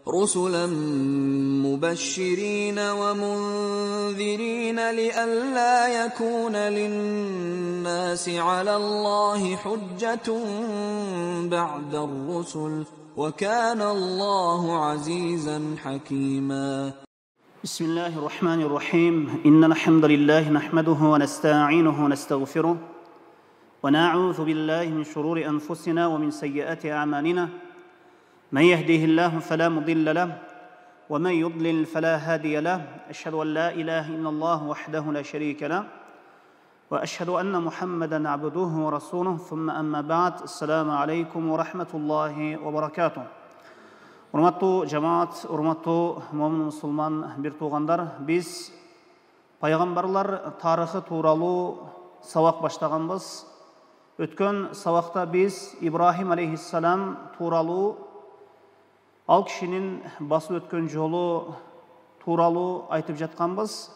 رسلا مبشرين ومنذرين لئلا يكون للناس على الله حجة بعد الرسل وكان الله عزيزا حكيما. بسم الله الرحمن الرحيم. إن الحمد لله نحمده ونستعينه ونستغفره ونعوذ بالله من شرور أنفسنا ومن سيئات أعمالنا. من يهده الله فلا مضل له ومن يضلل فلا هادي له. أشهد أن لا إله إلا الله وحده لا شريك له وأشهد أن محمدا عبده ورسوله. ثم أما بعد. السلام عليكم ورحمة الله وبركاته. Урматтуу жамаат, урматтуу момун мусулман бир туугандар, биз пайгамбарлар тарыхы тууралуу сабак баштаганбыз. Өткөн сабакта биз Ибрахим алейхиссалам тууралуу, ал кишинин басып өткөн жолу тууралуу айтып жатканбыз.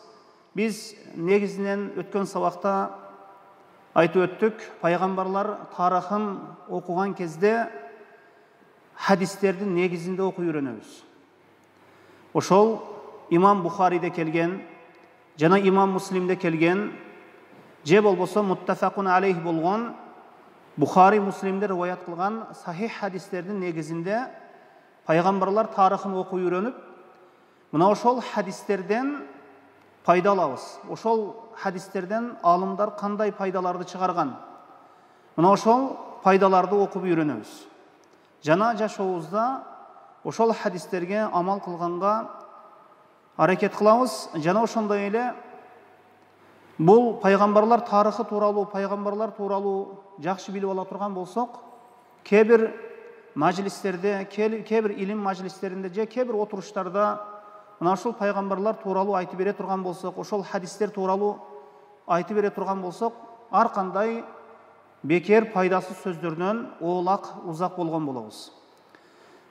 Биз негизинен өткөн сабакта айтып өттүк, пайгамбарлар тарыхын окуган кезде хадистердин негизинде окуп үйрөнөбүз. Ошол имам Бухариде келген, жана имам Муслимде келген, же болбосо муттафакун алейх болгон Бухари Муслимде риваят кылган сахих хадистердин негизинде пайгамбарлар тарыхын окуп үйрөнүп, мына ошол хадистерден пайда алабыз. Ошол хадистерден алымдар кандай пайдаларды чыгарган? Мына ошол пайдаларды окуп үйрөнөбүз. Жана жашообузда ошол хадистерге амал кылганга аракет кылабыз. Жана ошондой эле бул пайгамбарлар тарыхы тууралуу, пайгамбарлар тууралуу жакшы билип ала турган болсок, кээ бир мажлистерде, кээ бир илим мажлистеринде же кээ бир отуруштарда мына ошол пайгамбарлар тууралуу айтып бере турган болсок, ошол хадистер тууралуу айтып бере турган болсок, ар кандай бекер пайдасыз сөздөрдөн оолак, узак болгон болобуз.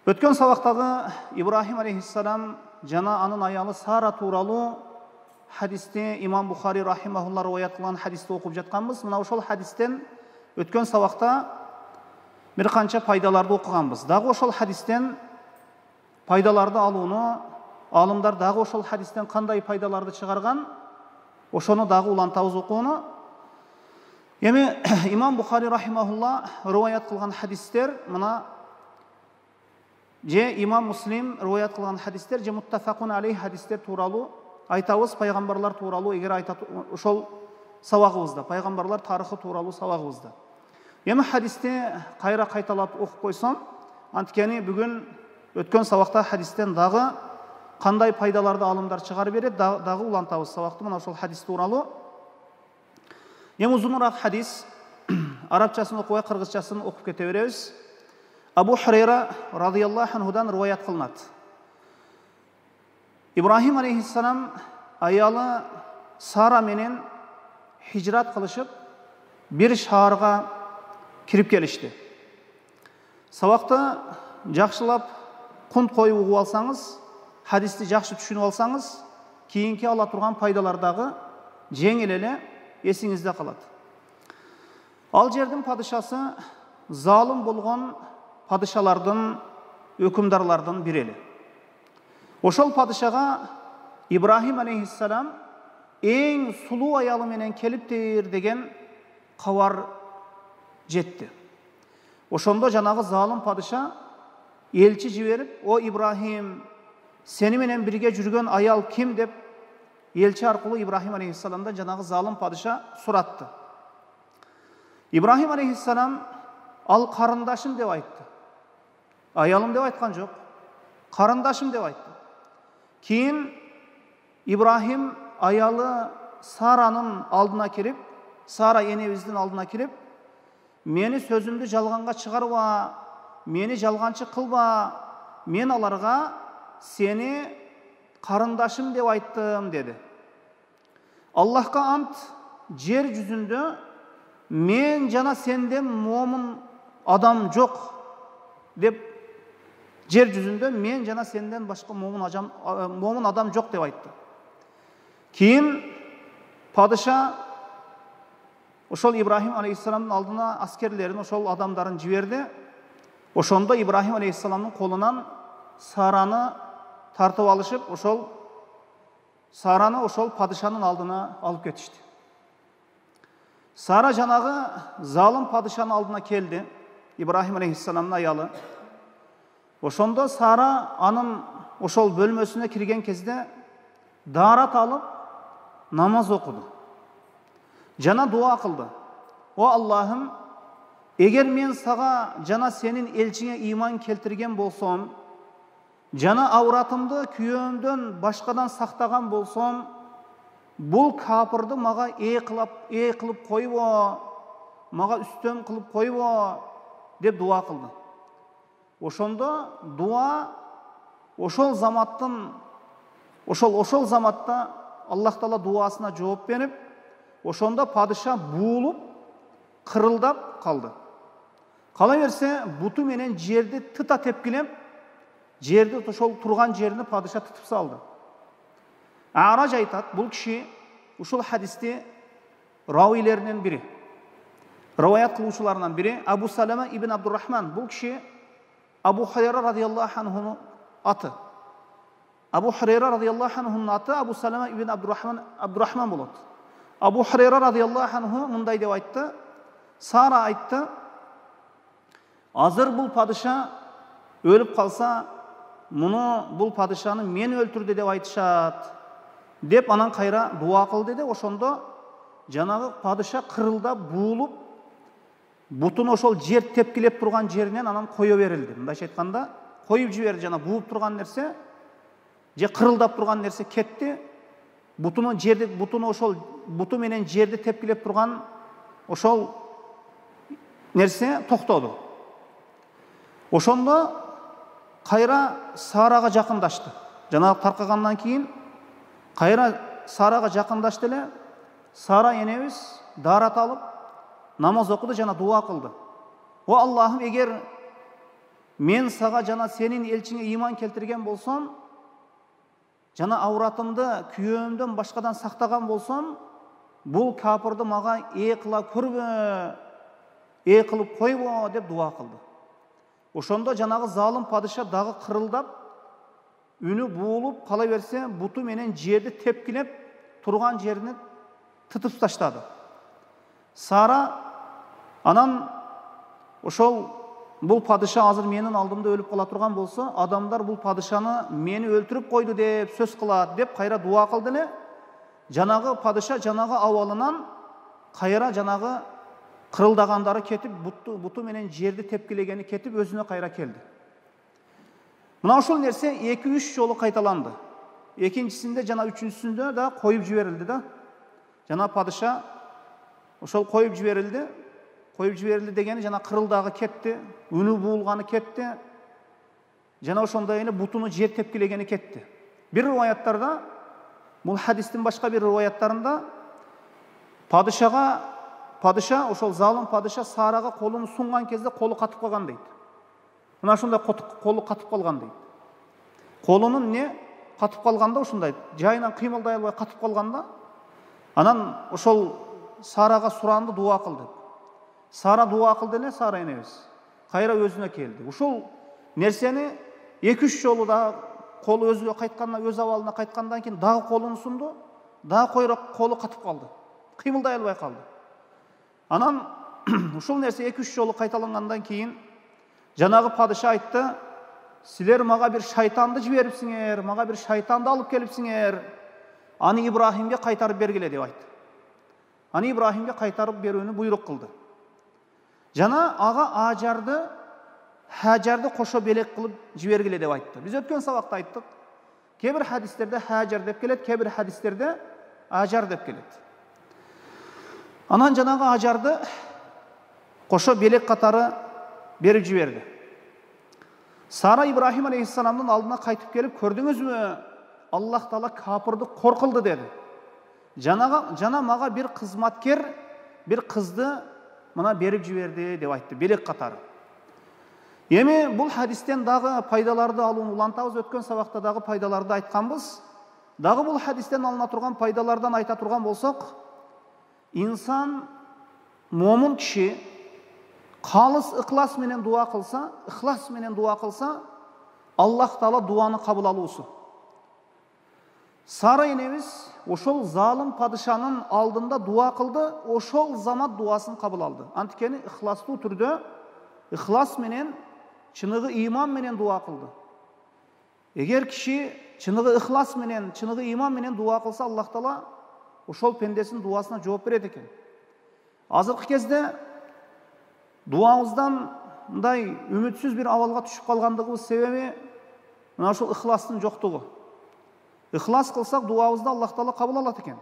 Өткөн сабактагы Ибрахим алейхиссалам жана анын аялы Сара тууралуу хадисти имам Бухари рахимахуллах риваят кылган хадисти окуп жатканбыз. Мына ошол хадистен өткөн сабакта бир канча пайдаларды окуганбыз. Дагы ошол хадистен пайдаларды алууну, алымдар дагы ошол хадистен кандай пайдаларды чыгарган, ошону дагы улантабыз окууну. Эми имам Бухари рахимахуллах риваят кылган хадистер, мына же имам Муслим риваят кылган хадистер, же муттафакун алейх хадистер тууралуу айтабыз. Пайгамбарлар тууралуу эгер айтат ошол сабагыбызда, пайгамбарлар тарыхы тууралуу сабагыбызда. Эми хадисти кайра кайталап окуп койсом, анткени бүгүн өткөн сабакта хадистен дагы кандай пайдаларды алымдар чыгарып берет, дагы улантабыз сабакты мына ошол хадис тууралуу. Эми узунураак хадис, арабчасын окубай кыргызчасын окуп кете беребиз. Абу Хурайра радыйаллаху анхудан риваят кылынат. Ибрахим алейхиссалам аялы Сара менен хижрат кылышып, бир шаарга кирип келишти. Сабакты жакшылап кунт коюп угуп алсаңыз, хадисти жакшы түшүнүп алсаңыз, кийинки ала турган пайдалар дагы жеңил эле эсиңизде калат. Ал жердин падышасы залым болгон падышалардын, өкүмдарлардын бири эле. Ошол падышага Ибрахим алейхиссалам эң сулуу аялы менен келиптир деген кабар жетти. Ошондо жанагы залым падыша элчи жиберип, "О Ибрахим, сени менен бирге жүргөн аял ким?" деп элчи аркылуу Ибрахим алейхиссаламдан жанагы залым падыша суратты. Ибрахим алейхиссалам ал карындашым деп айтты. Аялым деп айткан жок, карындашым деп айтты. Кийин Ибрахим аялы Саранын алдына кирип, Сара энебиздин алдына кирип, "Мени сөзүмдү жалганга чыгарба, мени жалганчы кылба, мен аларга сени карындашым деп айттым" деди. Аллахка ант, жер жүзүндө мен жана сенден момун адам жок деп, жер жүзүндө мен жана сенден башка момун адам жок деп айтты. Кийин падыша ошол Ибрахим алейхиссаламдын алдына аскерлерин, ошол адамдарын жиберди. Ошондо Ибрахим алейхиссаламдын колунан Sarаны тартып алышып, ошол Сараны ошол падышанын алдына алып кетишти. Сара жанагы залым падышанын алдына келди, Ибрахим алейхиссаламдын аялы. Ошондо Сара анын ошол бөлмөсүнө кирген кезде дарат алып намаз окуду. Жана дуа кылды. О Аллахым, эгер мен сага жана сенин элчиңе ыйман келтирген болсом, жана ауратымды күйөөмдөн башкадан сактаган болсом, бул капырды мага кылып койбо, мага үстөм кылып койбо деп дуа кылды. Ошондо дуа ошол заматта Аллах Таала дуасына жооп берип, ошондо падыша буулуп, кырылдап калды. Кала берсе, буту менен жерди тыта тепкилеп, жерди ошол турган жерини падыша тытып салды. Араж айтат, бул киши ушул хадисти равилеринен бири, риваят кылуучуларынан бири Абу Салама ибн Абдуррахман. Бул киши Абу Хурайра радияллаху анхунун аты. Абу Хурайра радияллаху анхунун аты Абу Салама ибн Абдуррахман болот. Абу Хурайра радияллаху анху мындай деп айтты: Сара айтты, азыр бул падыша өлүп калса, бул падышаны мен өлтүрдү деп айтышат, деп анан кайра дуа кылды деп, ошондо жанагы падыша кырылдап буулуп, бутун ошол жер тепкилеп турган жеринен анан кое берилди. Мындайча айтканда, коюп жиберди, жана бууп турган нерсе, же кырылдап турган нерсе кетти. Бутуну ошол буту менен жерди тепкилеп турган ошол нерсе токтоду. Ошондо кайра Сарага жакындашты. Жанагы таркагандан кийин кайра Сарага жакындашты эле. Сара энебиз дарат алып намаз окуду жана дуа кылды. О Аллахым, эгер мен сага жана сенин элчиңе ыйман келтирген болсом, жана ауратымды күйөөмдөн башкадан сактаган болсом, бул капырды мага кыла көрбө, кылып койбо деп дуа кылды. Ошондо жанагы залым падыша дагы кырылдап, үнү буулуп кала берсе, буту менен жерди тепкилеп турган жерини тытып таштады. Сара анан ошол бул падыша азыр менин алдымда өлүп кала турган болсо, адамдар бул падышаны мени өлтүрүп койду деп сөз кылат деп кайра дуа кылды эле. Жанагы падыша жанагы абалынан кайра жанагы кырылдагандары кетип, буту менен жерди тепкилегени кетип, өзүнө кайра келди. Мына ошол нерсе 2-3 жолу кайталанды. Экинчисинде жана үчүнчүсүндө да коюп жиберилди да. Жана падыша ошол коюп жиберилди. Коюп жиберилди дегени жана кырылдагы кетти, үнү буулганы кетти. Жана ошондой эле бутуну жер тепкилегени кетти. Бир риваяттарда, бул хадистин башка бир риваяттарында падыша ошол залым падыша Сарага колун сунган кезде колу катып калган дейт. Мына ошондой колу катып калган дейт. Колунун катып калганда ушундай жайынан кыймылдай албай катып калганда, анан ошол Сарага суранды, дуа кылды. Сара дуа кылды эле, Сара энебиз кайра өзүнө келди. Ушул нерсени 2-3 жолу да колу өзүнө кайткандан, өз абалына кайткандан кийин дагы колун сунду, дагы колу катып калды. Кыймылдай албай калды. Анан ушул нерсе 2-3 жолу кайталангандан кийин жанагы падыша айтты: "Силер мага бир шайтанды жиберипсиңер, мага бир шайтанды алып келипсиңер. Аны Ибрахимге кайтарып бергиле" деп айтты. Аны Ибрахимге кайтарып берүүнү буйрук кылды. Жана ага Хажарды кошо белек кылып жибергиле деп айтты. Биз өткөн сабакта айттык. Кээ бир хадистерде Хажар деп келет, кээ бир хадистерде Ажар деп келет. Анан жанагы Ажарды кошо белек катары берип жиберди. Сара Ибрахим алейхиссаламдын алдына кайтып келип, "Көрдүңүзбү? Аллах Таала капырды коркулду" деди. Жана мага бир кызматкер, бир кызды мына берип жиберди деп айтты, белек катары. Эми бул хадистен дагы пайдаларды алууну улантабыз, өткөн сабакта дагы пайдаларды айтканбыз. Дагы бул хадистен алына турган пайдалардан айта турган болсок, инсан, момун киши калыс ыхлас менен дуа кылса, Allah Taala duаны кабыл алуысы. Сара енеміз ошол залым падышанын алдында дуа кылды, ошол замат дуасын кабыл алды. Анткени ихластуу түрдө, ихлас менен, чыныгы иман менен дуа кылды. Эгер киши чыныгы ихлас менен, чыныгы иман менен дуа кылса, Аллах Таала ошол пендесинин дуасына жооп берет экен. Азыркы кезде дуабыздан мындай үмүтсүз бир абалга түшүп калгандыгыбыз себеби мына ошол ихластын жоктугу. Ихлас кылсак дуабызды Аллах Таала кабыл алат экен.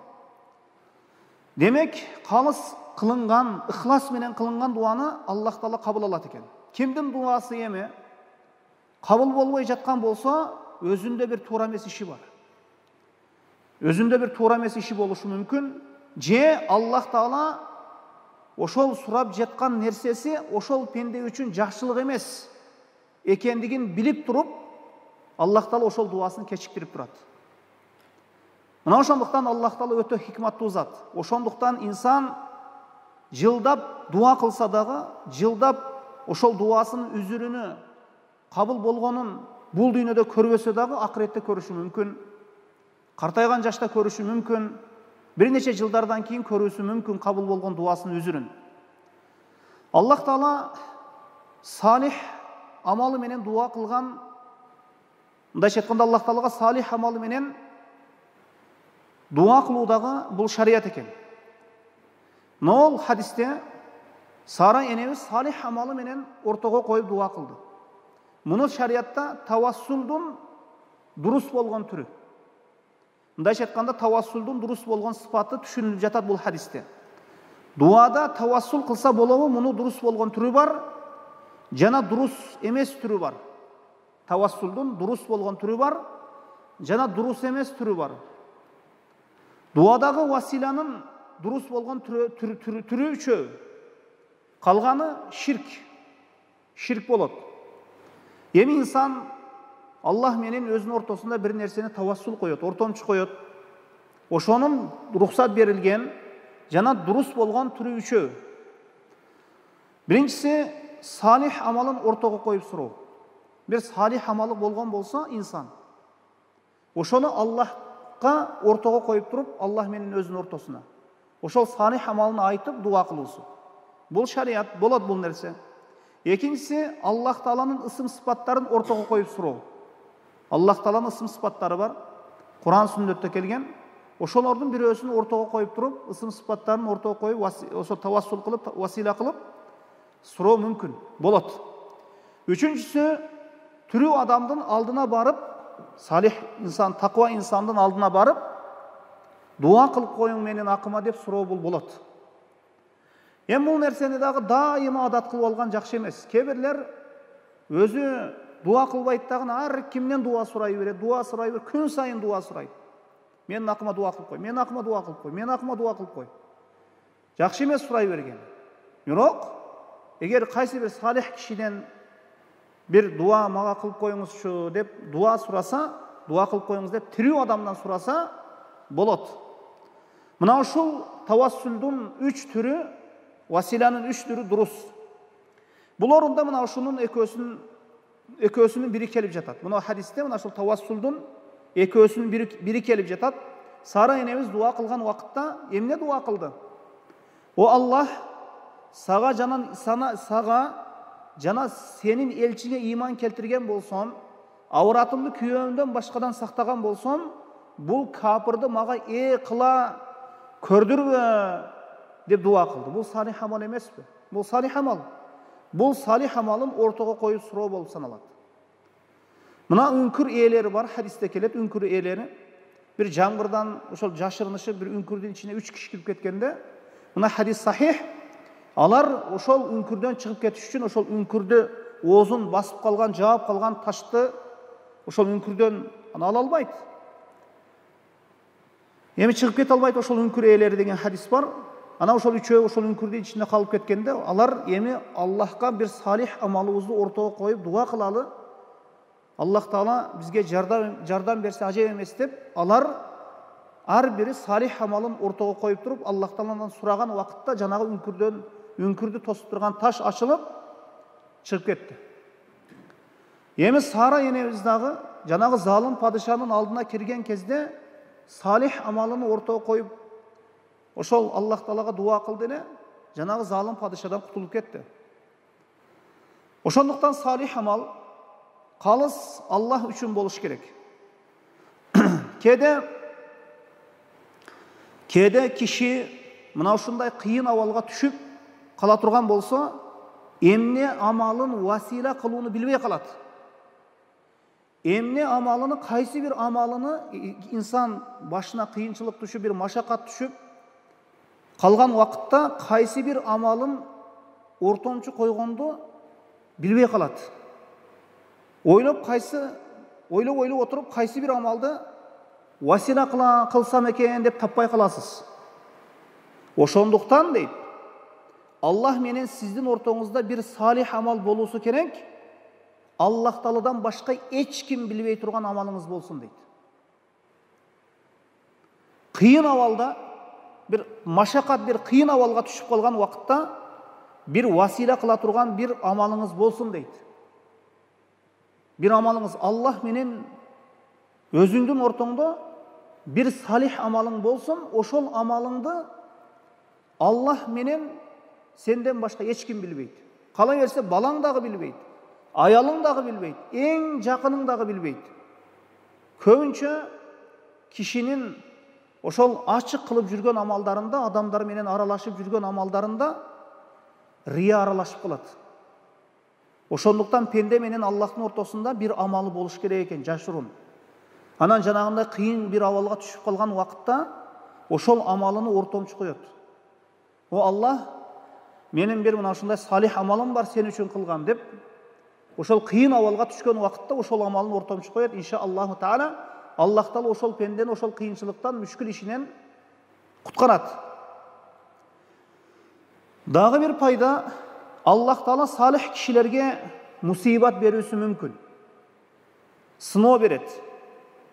Демек, калыс кылынган, ихлас менен кылынган дуаны Аллах Таала кабыл алат экен. Кимдин дуасы эми кабыл болбой жаткан болсо, өзүндө бир туура эмес иши бар. Өзүндө бир туура эмес иши болушу мүмкүн. Же Аллах Таала ошол сурап жаткан нерсеси ошол пенде үчүн жакшылык эмес экендигин билип туруп, Аллах Таала ошол дуасын кечиктирип турат. Мына ошондуктан Аллах Таала өтө хикматтуу зат. Ошондуктан инсан жылдап дуа кылса дагы, жылдап ошол дуасынын үзүрүнү кабыл болгонун бул дүйнөдө көрбөсө дагы акыретте көрүшү мүмкүн. Картайган жашта көрүшү мүмкүн. Бир нече жылдардан кийин көрүүсү мүмкүн кабыл болгон дуасынын үзүрүн. Аллах Таала салих амалы менен дуа кылган, мындайча айтканда Аллах Таалага салих амалы менен дуа кылуудагы бул шарият экен. Нол хадисте Сара энебиз салих амалы менен ортого коюп дуа кылды. Муну шариятта тавассулдун дурус болгон түрү. Мындайча айтканда тавассулдун дурус болгон сыпаты түшүнүлүп жатат бул хадисте. Дуада тавассул кылса болобу, муну дурус болгон түрү бар, жана дурус эмес түрү бар. Тавассулдун дурус болгон түрү бар, жана дурус эмес түрү бар. Дуадагы василанын дурус болгон түрү үчөө. Калганы ширк. Ширк болот. Эми инсан Аллах менен өзүнүн ортосунда бир нерсени тавассул коет, ортомчу коет. Ошонун рухсат берилген жана дурус болгон түрү үчөө. Биринчиси салих амалын ортого коюп суроо. Бир салих амалы болгон болсо инсан, ошону Аллахка ортого коюп туруп, Аллах менен өзүнүн ортосуна ошол салих амалын айтып дуа кылуусу. Бул шарият, болот бул нерсе. Экинчиси Аллах Тааланын ысым сыпаттарын ортого коюп суроо. Аллах Тааланын ысым сыпаттары бар. Куран сүннөттө келген. Ошолордун бирөөсүн ортого коюп туруп, ысым сыпаттарын ортого коюп, ошо тавассул кылып, васила кылып суроо мүмкүн. Болот. Үчүнчүсү тирүү адамдын алдына барып, салих инсан, таква инсандын алдына барып, дуа кылып коюң менен акыма деп суроо бул болот. Эми бул нерсени дагы дайыма адат кылып алган жакшы эмес. Кээ-бирлер өзү дуа кылбайт дагы ар кимден дуа сурай берет, күн сайын дуа сурайт. Менин акыма дуа кылып кой, менин акыма дуа кылып кой, менин акыма дуа кылып кой. Жакшы эмес сурай берген. Бирок эгер кайсы бир салих кишиден бир дуа мага кылып коюңузчу деп дуа сураса, дуа кылып коюңуз деп тирүү адамдан сураса болот. Мына ушул тавассулдун 3 түрү, василанын 3 түрү дурус. Бул орунда мына ушунун экөөсүнүн бири келип жатат. Мына хадисте мына ушул тавассулдун экөөсүнүн бири келип жатат. Сара энебиз дуа кылган убакытта эмне дуа кылды? О Аллах, сага жана сенин элчиңе иман келтирген болсом, авратымды күйөөмдөн башкадан сактаган болсом, бул капырды мага кыла көрдүрбө деп дуа кылды. Бул салих амал эмеспи? Бул салих амал. Бул салих амалын ортого коюп суроо болуп саналат. Мына үңкүр ээлери бар, хадисте келет, үңкүр ээлери. Бир жамгырдан ошол жашырынышы бир үңкүрдүн ичине 3 киши кирип кеткенде, мына хадис сахих. Алар ошол үңкүрдөн чыгып кетиш үчүн ошол үңкүрдү оозун басып калган, жаап калган ташты ошол үңкүрдөн ала албайт. Эми чыгып кете албайт ошол үңкүр ээлери деген хадис бар. Ана ошол үчөө ошол үңкүрдүн ичинде калып кеткенде, алар эми Аллахка бир салих амалыбызды ортого коюп дуа кылалы. Аллах Таала бизге жардам берсе ажеп эмес деп, алар ар бири салих амалын ортого коюп туруп, Аллах Тааладан сураган убакытта жанагы үңкүрдү тосуп турган таш ачылып чыгып кетти. Эми Сара энебиз дагы жанагы залым падышанын алдына кирген кезде салих амалын ортого коюп, ошол Аллах Таалага дуа кылды эле, жанагы залым падышадан кутулуп кетти. Ошондуктан салих амал калыс Аллах үчүн болуш керек. Кээде киши мына ушундай кыйын абалга түшүп кала турган болсо, эмне амалын васила кылууну билбей калат. Эмне амалыны, кайсы бир амалыны инсан башына кыйынчылык түшүп, бир машакат түшүп калган убакытта кайсы бир амалын ортомчу койгонду билбей калат. Ойлоп отуруп кайсы бир амалды васила кылсам экен деп таппай каласыз. Ошондуктан дейт, Аллах менен сиздин ортоңузда бир салих амал болуусу керек. Аллах Тааладан башка эч ким билбей турган амалыңыз болсун дейт. Кыйын абалда, бир машакат, бир кыйын абалга түшүп калган убакытта бир васила кыла турган бир амалыңыз болсун дейт. Бир амалыңыз Аллах менен өзүңдүн ортоңдо бир салих амалың болсун, ошол амалыңды Аллах менен сенден башка эч ким билбейт. Кала берсе балаң дагы билбейт, аялың дагы билбейт, эң жакының дагы билбейт. Көбүнчө кишинин ошол ачык кылып жүргөн амалдарында, адамдар менен аралашып жүргөн амалдарында рия аралашып калат. Ошондуктан пенде менен Аллахтын ортосунда бир амалы болуш керек экен, жашырун. Анан жанагындай кыйын бир абалга түшүп калган убакытта ошол амалыны ортомчу коет. О Аллах, менин бир мына ушундай салих амалым бар, сен үчүн кылгам деп, ошол кыйын абалга түшкөн убакытта ошол амалын ортомчу коет. Иншаллаху таала Аллах Таала ошол пендени ошол кыйынчылыктан, мүшкүл ишинен куткарат. Дагы бир пайда, Аллах Таала салих кишилерге мусибат берүүсү мүмкүн. Сыноо берет.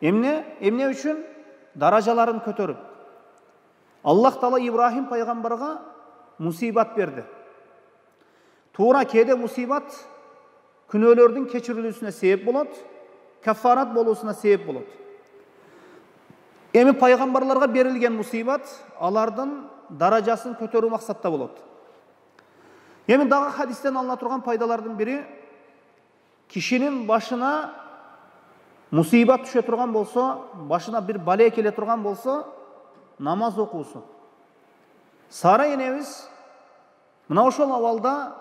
Эмне үчүн? Даражаларын көтөрүп. Аллах Таала Ибрахим пайгамбарга мусибат берди. Туура кээде мусибат күнөөлөрдүн кечирилүүсүнө себеп болот, кафарат болуусуна себеп болот. Эми пайгамбарларга берилген мусибат алардын даражасын көтөрүү максатта болот. Эми дагы хадистен алына турган пайдалардын бири, кишинин башына мусибат түшө турган болсо, башына бир бале келе турган болсо, намаз окуусу. Сара энебиз мына ошол абалда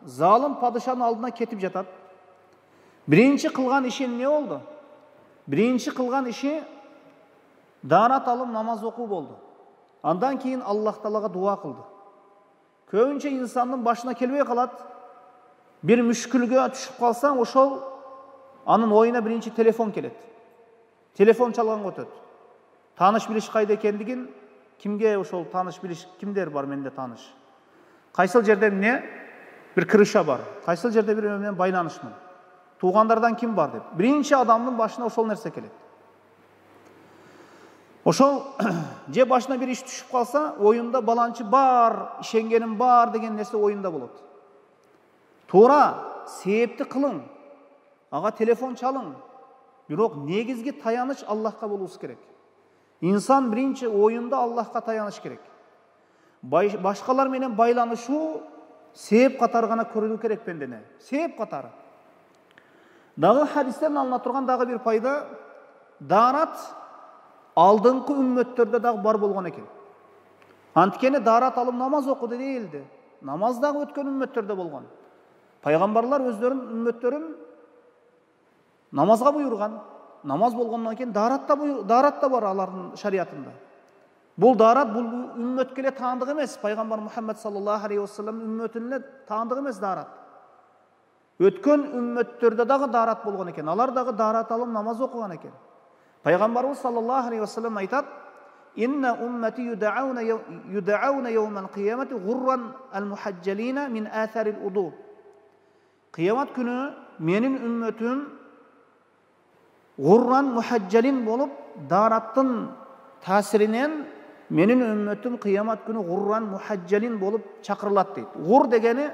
залым падышанын алдына кетип жатат. Биринчи кылган иши эмне болду? Биринчи кылган иши даарат алып намаз окуу болду. Андан кийин Аллах Таалага дуа кылды. Көбүнчө инсандын башына келбей калат. Бир мүшкүлгө түшүп калсаң, ошол анын оюна биринчи телефон келет. Телефон чалганга өтөт. Тааныш билиш кайда экендигин, кимге ошол тааныш билиш, кимдер бар менде тааныш? Кайсыл жерде эмне бир крыша бар, кайсыл жерде бир менен байланышмын. Туугандардан ким бар деп. Биринчи адамдын башына ошол нерсе келет. Ошол же башына бир иш түшүп калса, оюнда баланчы бар, ишенгеним бар деген нерсе оюнда болот. Туура себепти кылың, ага телефон чалың. Бирок негизги таяныч Аллахка болуусу керек. Инсан биринчи оюнда Аллахка таяныш керек. Башкалар менен байланышуу себеп катары гана көрүлүү керек пендене. Себеп катары. Дагы хадистен алына турган дагы бир пайда, даарат алдыңкы үммөттөрдө дагы бар болгон экен. Анткени даарат алып намаз окуду дейилди. Намаз дагы өткөн үммөттөрдө болгон. Пайгамбарлар өздөрүнүн үммөттөрүн намазга буйрган. Намаз болгондон кийин даарат да бар алардын шариятында. Бул даарат бул үммөткө эле таандык эмес. Пайгамбар Мухаммад саллаллаху алейхи вассалам үммөтүнө таандык эмес даарат. Өткөн үммөттөрдө дагы даарат болгон экен. Алар дагы даарат алып намаз окуган экен. Пайгамбарыбыз саллаллаху алейхи вассалам айтат: "Инна уммати юдауна йаумал киямати гурран ал-мухажjalina min atharil udu." Кыямат күнү менин үммөтүм гурран мухажjalin болуп, даараттын таасиринен менин үммөтүм кыямат күнү гурран мухажjalin болуп чакырылат дейт. Гур дегени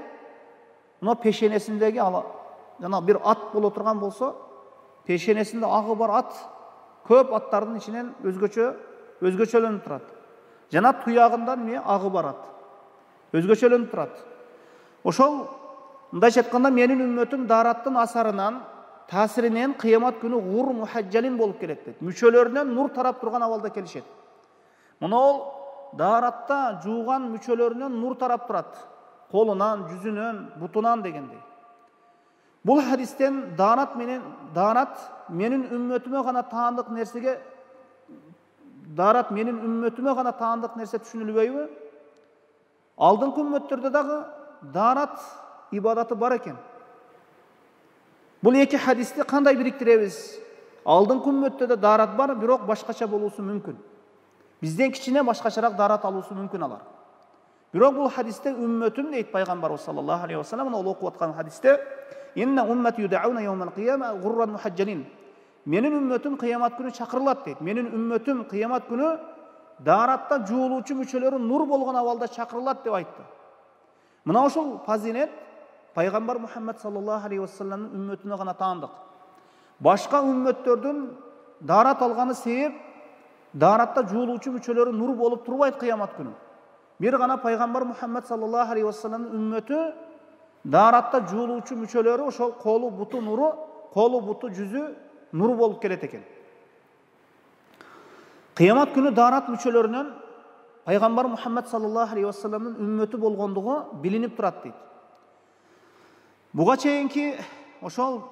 мына пешенесиндеги жана bir at боло турган болсо, пешенесинде агы бар ат, көп аттардын ичинен өзгөчөлөнүп турат. Жана туягында эмне агы бар ат. Өзгөчөлөнүп турат. Ошол мындайча айтканда менин үммөтүм дараттын асарынан, таасиринен кыямат күнү гур мухажжалин болуп келет дейт. Мүчөлөрүнөн нур тарап турган абалда келишет. Мына ол даратта жууган мүчөлөрүнөн нур тарап турат. Колунан, жүзүнөн, бутунан дегендей. Бул хадистен дарат менин үммөтүмө гана таандык нерсеге нерсе түшүнүлбөйбү? Алдыңкы үммөттөрдө дагы дарат ибадаты бар экен. Бул эки хадисти кандай бириктиребиз? Алдыңкы үммөттө да дарат бар, бирок башкача болуусу мүмкүн. Бизден кичине башкачараак дарат алуусу мүмкүн алар. Бирок бул хадисте үммөтүм дейт пайгамбарыбыз саллаллаху алейхи ва саллям, ол окуп аткан хадисте инна уммати юдауна йаумал кияма гурран мухажжалин. Менин үммөтүм кыямат күнү чакырылат дейт. Менин үммөтүм кыямат күнү даратта жуулуучу мүчөлөрү нур болгон абалда чакырылат деп айтты. Мына ошол фазилет пайгамбар Мухаммад саллаллаху алейхи ва салламдын үммөтүнө гана таандык. Башка үммөттөрдүн дарат алганы себеп даратта жуулуучу мүчөлөрү нур болуп турбайт кыямат күнү. Bir gana Peygamber Muhammed sallallahu aleyhi ve sellem'in ümmeti daratda jуулуучу мүчөлөрү ошол колу буту нуру, колу буту жүзү нур болуп келет экен. Кыямат күнү дарат мүчөлөрүнөн Peygamber Muhammed sallallahu aleyhi ve sellem'in ümmeti болгондугу билинип турат дейт. Буга чейинки ошол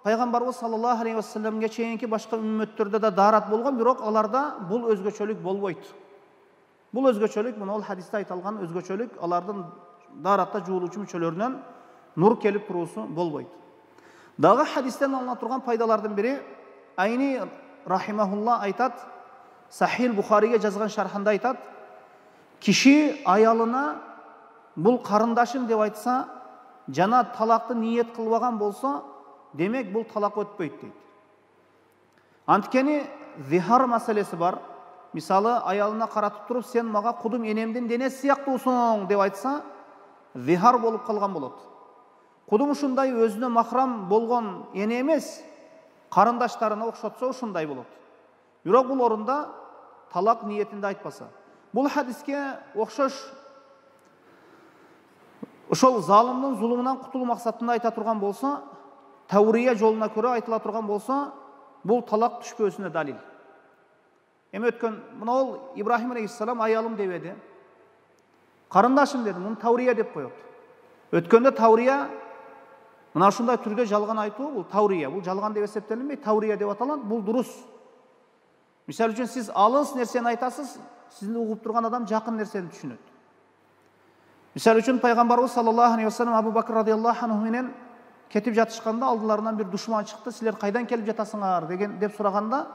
Peygamberimiz sallallahu aleyhi ve sellem'ге чейинки башка үммөттөрдө да дарат болгон, бирок аларда бул өзгөчөлүк болбойт. Бул өзгөчөлүк, мына ол хадисте айтылган өзгөчөлүк, алардын даратта жуулуучу мүчөлөрүнөн нур келип туруусу болбойт. Дагы хадистен алына турган пайдалардын бири, Айни рахимахулла айтат, Сахил Бухариге жазган шархында айтат, киши аялына бул карындашым деп айтса, жана талакты ниет кылбаган болсо, демек бул талак өтпөйт дейт. Анткени зихар маселеси бар. Мисалы, аялына каратып туруп, сен мага кудум энемдин денеси сыяктуусуң деп айтса, зихар болуп калган болот. Кудум ушундай өзүнө махрам болгон эне эмес, карындаштарына окшотсо ушундай болот. Бирок бул орунда талак ниетинде айтпаса. Бул хадиске окшош ошол залымдын зулумунан кутулуу максатында айта турган болсо, Таврия жолуна көрө айтыла турган болсо, бул талак түшпөсүнө далил. Эми өткөн, мына ол Ибрахим алейхиссалам аялым дебеди. Карындашым деди, муну Таврия деп коет. Өткөндө Таврия мына ушундай түрдө жалган айтуу, бул Таврия, бул жалган деп эсептелинбей, Таврия деп аталат, бул дурус. Мисалы үчүн сиз алыс нерсени айтасыз, сизди угуп турган адам жакын нерсени түшүнөт. Мисалы үчүн пайгамбарыбыз саллаллаху алейхи ва саллям Абу Бакр радыйаллаху анху менен кетип жатышканда алдыларынан бир душман чыкты, силер кайдан келип жатасыңар деп сураганда,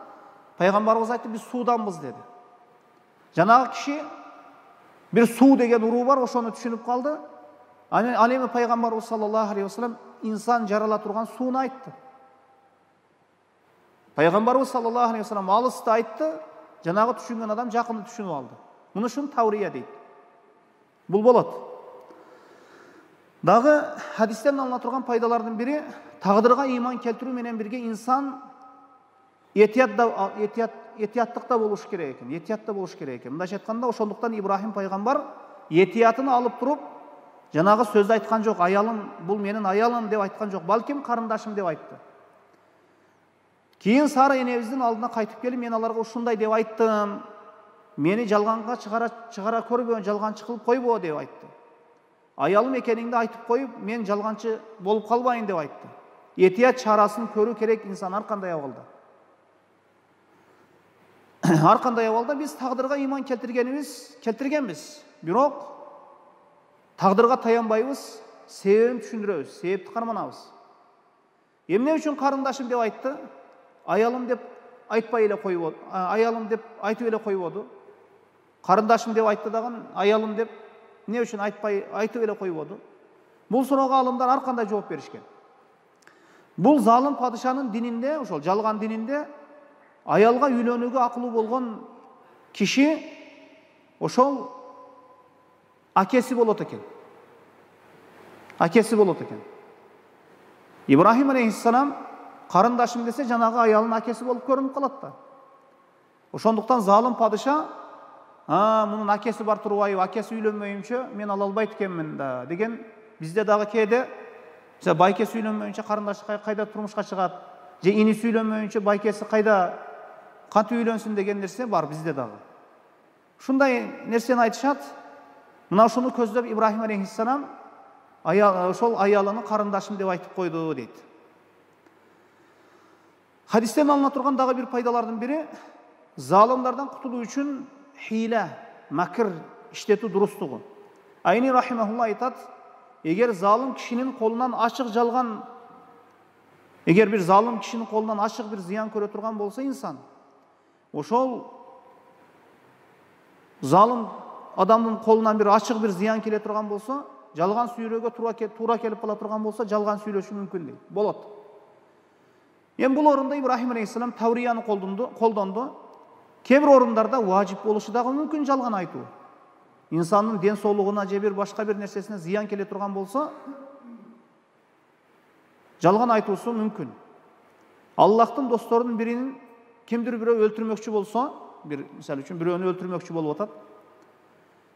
пайгамбарыбыз айтты, биз сууданбыз деди. Жанагы киши бир суу деген уруу бар, ошону түшүнүп калды. Ал эми пайгамбарыбыз саллаллаху алейхи ва саллям инсан жарала турган сууну айтты. Пайгамбарыбыз саллаллаху алейхи ва саллям алысты айтты, жанагы түшүнгөн адам жакынды түшүнүп алды. Муну ушун Таврия дейт. Бул болот. Дагы хадистен алына турган пайдалардын бири, тагдырга ыйман келтирүү менен бирге инсан этияттыкта болуш керек экен. Этиятта болуш керек экен. Мындайча айтканда, ошондуктан Ибрахим пайгамбар этиятын алып туруп, жанагы сөздү айткан жок, аялым, бул менин аялым деп айткан жок, балким карындашым деп айтты. Кийин Сара энебиздин алдына кайтып келип, мен аларга ушундай деп айттым. Мени жалганга чыгара көрбө, жалганчы кылып койбо деп айтты. Аялым экениңди айтып коюп, мен жалганчы болуп калбайын деп айтты. Этият чарасын көрүү керек инсан ар кандай абалда. Ар кандай абалда биз тагдырга ыйман келтиргенбиз. Бирок тагдырга таянбайбыз, себебин түшүндүрөбүз, себепти карманабыз. Эмне үчүн карындашым деп айтты? Аялым деп айтпай эле койбоду. Аялым деп айтып эле койбоду. Карындашым деп айтты дагы, аялым деп эмне үчүн айтып эле койбоду? Бул суроого алымдар ар кандай жооп беришкен. Бул залым падышанын дининде, ошол жалган дининде аялга үйлөнүүгө акылуу болгон киши ошол акеси болот экен. İbrahim aleyhisselam karındaşım dese janagı ayalın akesi bolup көрүнүп калат да. Ошондуктан залым падыша, мунун акеси бар турбайбы, акеси үйлөнмөйүнчө мен ала албайт экенмин да деген бизде дагы кээде байкеси үйлөнмөйүнчө карындашы кайда турмушка чыгат, же иниси үйлөнмөйүнчө байкеси кайда кантип үйлөнсүн деген нерсе бар бизде дагы. Ушундай нерсени айтышат. Мына ушуну көздөп Ибрахим алейхиссалам ошол аялыны карындашым деп айтып койду дейт. Хадистен алына турган дагы бир пайдалардын бири залымдардан кутулуу үчүн хиле, макр иштетүү дурустугу. Айни рахимахулла айтат, эгер залым кишинин колунан ачык жалган, эгер бир залым кишинин колунан ачык бир зыян көрө турган болсо инсан, ошол залым адамдын колунан бир ачык бир зыян келе турган болсо, жалган сүйлөөгө туура келип кала турган болсо, жалган сүйлөшү мүмкүн дейт. Болот. Эми бул орунда Ибрахим алейхиссалам таврияны колдонду. Кээ бир орундарда важип болушу дагы мүмкүн жалган айтуу. İnsanın den soğluğuna же бир башка бир нерсесине зыян келе турган болсо, жалган айтуусу мүмкүн. Аллахтын досторунун биринин кимдир бирөө өлтүрмөкчү болсо, бир мисалы үчүн бирөөнү өлтүрмөкчү болуп атат.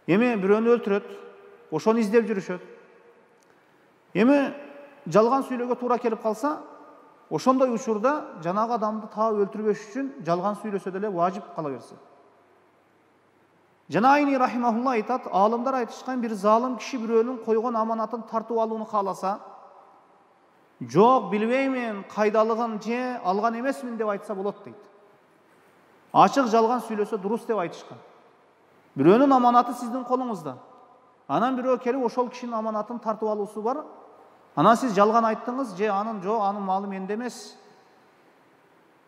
Эми бирөөнү өлтүрөт, ошону издеп жүрүшөт. Эми жалган сүйлөөгө туура келип калса, ошондой учурда жанагы адамды таап өлтүрбөш үчүн жалган сүйлөсө деле важип кала берсе. Жана Айни рахимахулла айтат, алымдар айтышкан бир залым киши бирөөнүн койгон аманатын тартып алууну кааласа, жок билбеймин, кайдалыгын же алган эмесмин деп айтса болот дейт. Ачык жалган сүйлөсө дурус деп айтышкан. Бирөөнүн аманаты сиздин колуңузда. Анан бирөө келип ошол кишинин аманатын тартып алуусу бар. Анан сиз жалган айттыңыз, же анын малы менде эмес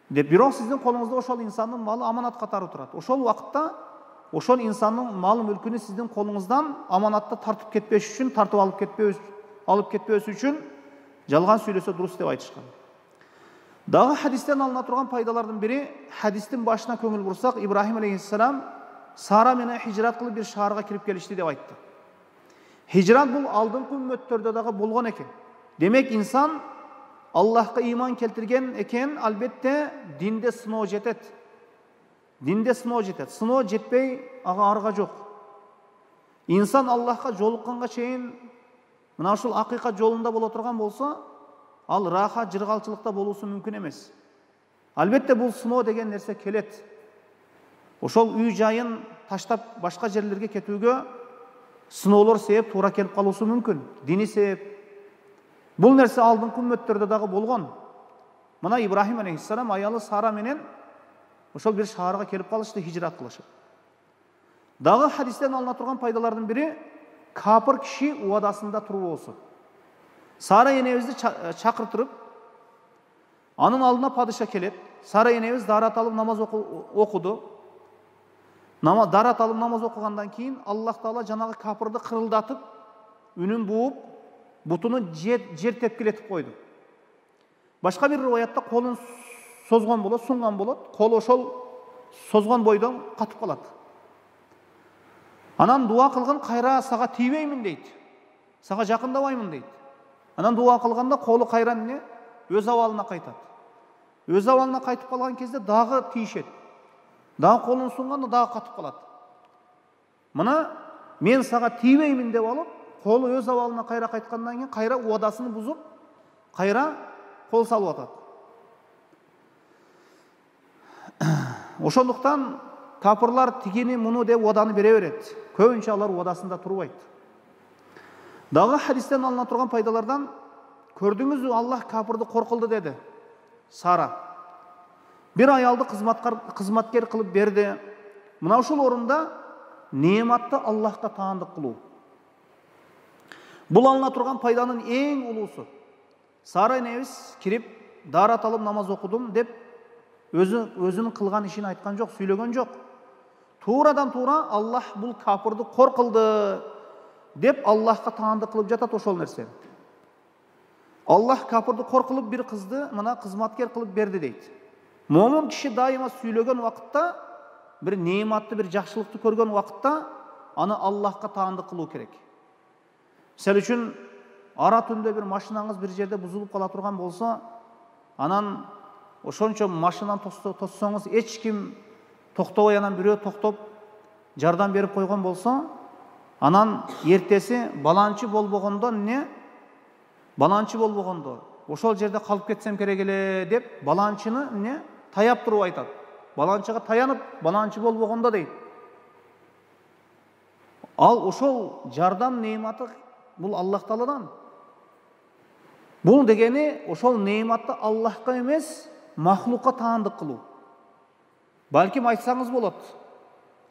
деп, бирок сиздин колуңузда ошол инсандын малы аманат катары турат. Ошол убакытта ошол инсандын мал мүлкүнү сиздин колуңуздан аманатты тартып кетпеш үчүн, тартып алып кетпеш үчүн жалган сүйлөсө дурус деп айтышкан. Дагы хадистен алына турган пайдалардын бири, хадистин башына көңүл бурсак, Ибрахим алейхиссалам Сара менен хижрат кылып бир шаарга кирип келишти деп айтты. Хижрат бул алдыңкы үммөттөрдө дагы болгон экен. Демек инсан Аллахка иман келтирген экен, албетте динде сыноо жетет. Динде сыноо жетет. Сыноо жетпей арга жок. İnsan Аллахка жолукканга чейин мына ушул акыйкат жолунда боло турган болсо, ал раха жыргалчылыкта болуусу мүмкүн эмес. Албетте бул сыноо деген нерсе келет. Ошол үй жайын таштап башка жерлерге кетүүгө сыноолор себеп туура келип калуусу мүмкүн. Дини себеп. Бул нерсе алдыңкы үммөттөрдө дагы болгон. Мына Ибрахим алейхиссалам аялы Сара менен ошол бир шаарга келип калышты, хижрат кылышып. Дагы хадистен алына турган пайдалардын бири, капыр киши убадасында турбоосу. Сара энебизди чакыртырып, анын алдына падыша келет. Сара энебиз дарат алып намаз окуду. Дарат алып намаз окугандан кийин Аллах Таала жанагы капырды кырылдатып, үнүн бууп, бутуну жер тепкилетип койду. Башка бир риваятта колун созгон болот, сунган болот, кол ошол созгон бойдон катып калат. Анан дуа кылган, кайра сага тийбеймин дейт. Сага жакындабаймын дейт. Анан дуа кылганда колу кайра өз абалына кайтат. Өз абалына кайтып калган кезде дагы тийишет. Дагы колун сунганда дагы катып калат. Мына мен сага тийбеймин деп алып, колу өз абалына кайра кайткандан кийин кайра убадасыны бузуп, кайра кол салып атат. Ошондуктан капырлар тигини муну деп убаданы бере берет. Көбүнчө алар убадасында турбайт. Дагы хадистен алына турган пайдалардан, көрдүңүзбү, Аллах капырды коркулду деди Сара. Бир аялды кызматкер кылып берди. Мына ушул орунда неематты Аллахка таандык кылуу. Бул алына турган пайданын эң улуусу. Сара энебиз кирип, дарат алып намаз окудум деп өзүнүн кылган ишин айткан жок, сүйлөгөн жок. Туурадан туура Аллах бул капырды коркулду деп Аллахка таандык кылып жатат ошол нерсе. Аллах капырды коркулуп бир кызды мына кызматкер кылып берди дейт. Момун киши дайыма сүйлөгөн убакытта, бир неематты, бир жакшылыкты көргөн убакытта аны Аллахка таандык кылуу керек. Мисалы үчүн ара түндө бир машинаңыз бир жерде бузулуп кала турган болсо, анан ошончо машинаны тоссоңуз эч ким токтобой, анан бирөө токтоп жардам берип койгон болсо, анан эртеси баланчы болбогондо баланчы болбогондо ошол жерде калып кетсем керек эле деп баланчыны таяп туруп айтат. Баланчыга таянып, баланчы болбогондо дейт. Ал ошол жардам неиматы бул Аллах Тааладан. Бул дегени ошол неиматты Аллахка эмес, махлукка таандык кылуу. Балким айтсаңыз болот.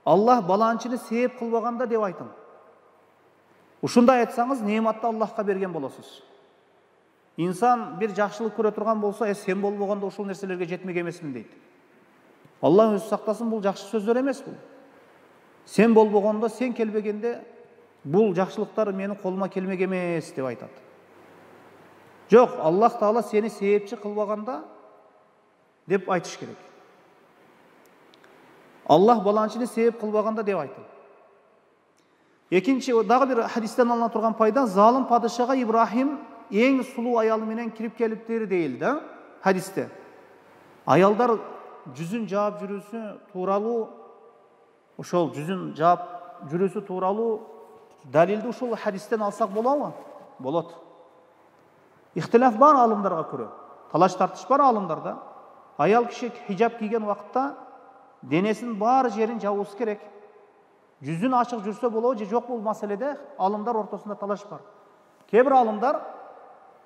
Аллах баланчыны себеп кылбаганда деп айтың. Ушундай айтсаңыз, неиматты Аллахка берген болосуз. Инсан бир жакшылык көрө турган болсо, сен болбогондо ушул нерселерге жетмек эмесмин дейт. Аллах өзү сактасын, бул жакшы сөздөр эмес бул. Сен болбогондо, сен келбегенде бул жакшылыктар менин колума келмек эмес деп айтат. Жок, Аллах Таала сени себепчи кылбаганда деп айтыш керек. Аллах баланчыны себеп кылбаганда деп айтат. Экинчи дагы бир хадистен алына турган пайда, залым падышага Ибрахим эң сулуу аялы менен кирип келиптир дейилди хадисте. Аялдар жүзүн жаап жүрүүсү тууралуу, ошол жүзүн жаап жүрүүсү тууралуу далилди ушул хадистен алсак болобу? Болот. Ихтилаф бар алымдарга көрө. Талаш тартыш бар алымдарда. Аял киши хижаб кийген убакытта денесин бар жерин жабуусу керек. Жүзүн ачык жүрсө болобу же жок, бул маселеде алымдар ортосунда талаш бар. Кээ бир алымдар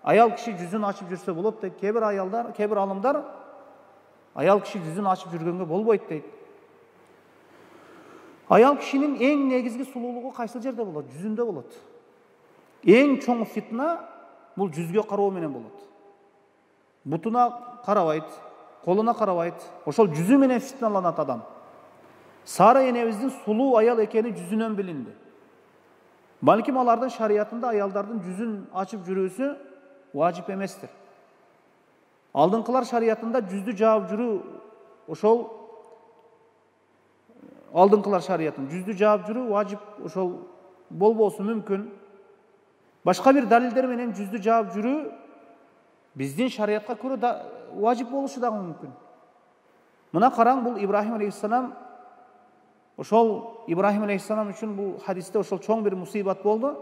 аял киши жүзүн ачып жүрсө болот дейт. Кээ бир алымдар аял киши жүзүн ачып жүргөнгө болбойт дейт. Аял кишинин эң негизги сулуулугу кайсы жерде болот? Жүзүндө болот. Эң чоң фитна бул жүзгө кароо менен болот. Бутуна карабайт, колуна карабайт. Ошол жүзү менен фитналанат адам. Сара энебиздин сулуу аял экени жүзүнөн билинди. Балким алардын шариятында аялдардын жүзүн ачып жүрүүсү важип эместир. Алдыңкылар шариятында жүздү жаап жүрүү, ошол алдыңкылар шариятында жүздү жаап жүрүү важип, ошол болбосу мүмкүн. Башка бир далилдер менен жүздү жаап жүрүү биздин шариятка көрө да важип болушу дагы мүмкүн. Мына караң, бул Ибрахим алейхиссалам, ошол Ибрахим алейхиссалам үчүн бул хадисте ошол чоң бир мусибат болду.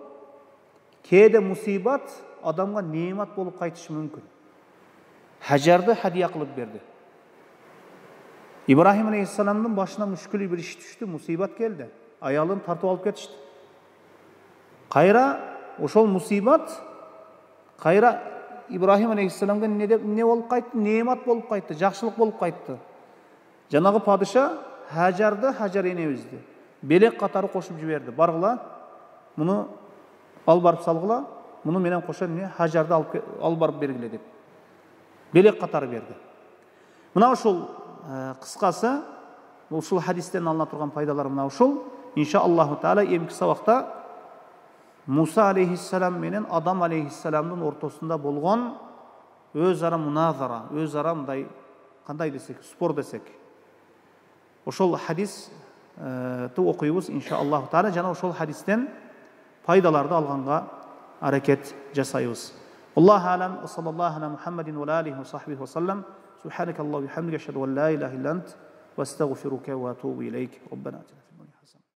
Кээде мусибат адамга неимат болуп кайтышы мүмкүн. Хажарды хадия кылып берди. Ибрахим алейхиссаламдын башына мүшкүл бир иш түштү, мусибат келди. Аялын тартып алып кетишти. Кайра ошол мусибат кайра Ибрахим алейхиссаламга не болуп кайтты? Неимат болуп кайтты, жакшылык болуп кайтты. Жанагы падыша Хажар энебизди белек катары кошуп жиберди. Баргыла, муну алып барып салгыла, муну менен кошо Хажарды алып барып бергиле деп. Белек катары берди. Мына ушул кыскасы, ушул хадистен алына турган пайдалар мына ушул. Иншаллаху таала эмки сабакта Муса алейхиссалам менен Адам алейхиссаламдын ортосунда болгон өз ара муназара, өз ара мындай кандай десек, спор десек. Ошол хадисти окуйбуз иншаллаху таала, жана ошол хадистен пайдаларды алганга аракет жасайбыз. Аллаху алам, саллаллаху аля Мухаммадин ва алейхи ва сахбихи ва саллам. Субханакаллаху ва бихамдика, ашхаду ан ла илаха илля ант, ва астагфирука ва атубу илейк. Раббана